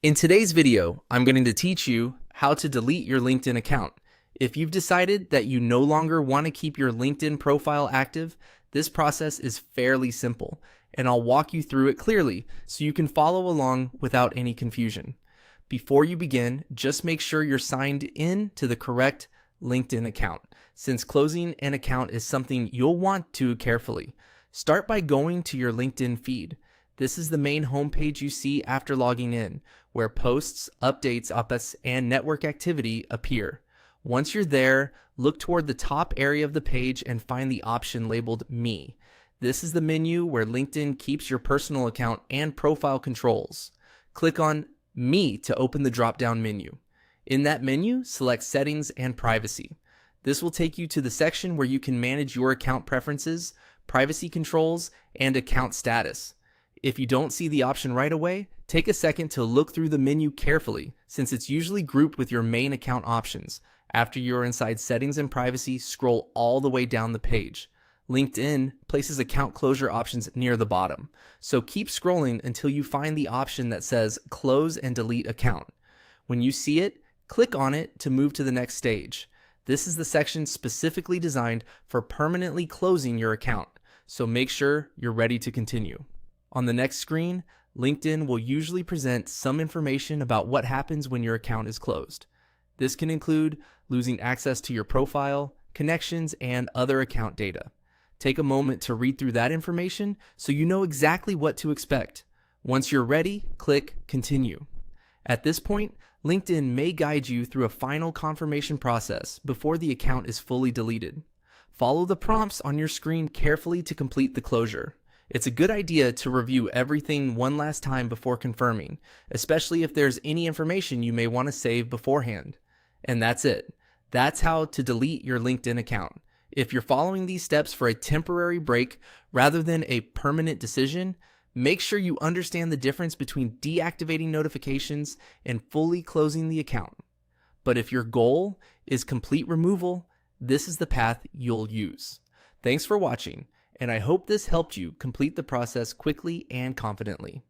In today's video, I'm going to teach you how to delete your LinkedIn account. If you've decided that you no longer want to keep your LinkedIn profile active, this process is fairly simple, and I'll walk you through it clearly so you can follow along without any confusion. Before you begin, just make sure you're signed in to the correct LinkedIn account, since closing an account is something you'll want to carefully. Start by going to your LinkedIn feed. This is the main homepage you see after logging in, where posts, updates, and network activity appear. Once you're there, look toward the top area of the page and find the option labeled Me. This is the menu where LinkedIn keeps your personal account and profile controls. Click on Me to open the drop-down menu. In that menu, select Settings and Privacy. This will take you to the section where you can manage your account preferences, privacy controls, and account status. If you don't see the option right away, take a second to look through the menu carefully, since it's usually grouped with your main account options. After you're inside Settings and Privacy, scroll all the way down the page. LinkedIn places account closure options near the bottom, so keep scrolling until you find the option that says Close and Delete Account. When you see it, click on it to move to the next stage. This is the section specifically designed for permanently closing your account, so make sure you're ready to continue. On the next screen, LinkedIn will usually present some information about what happens when your account is closed. This can include losing access to your profile, connections, and other account data. Take a moment to read through that information so you know exactly what to expect. Once you're ready, click Continue. At this point, LinkedIn may guide you through a final confirmation process before the account is fully deleted. Follow the prompts on your screen carefully to complete the closure. It's a good idea to review everything one last time before confirming, especially if there's any information you may want to save beforehand. And that's it. That's how to delete your LinkedIn account. If you're following these steps for a temporary break rather than a permanent decision, make sure you understand the difference between deactivating notifications and fully closing the account. But if your goal is complete removal, this is the path you'll use. Thanks for watching, and I hope this helped you complete the process quickly and confidently.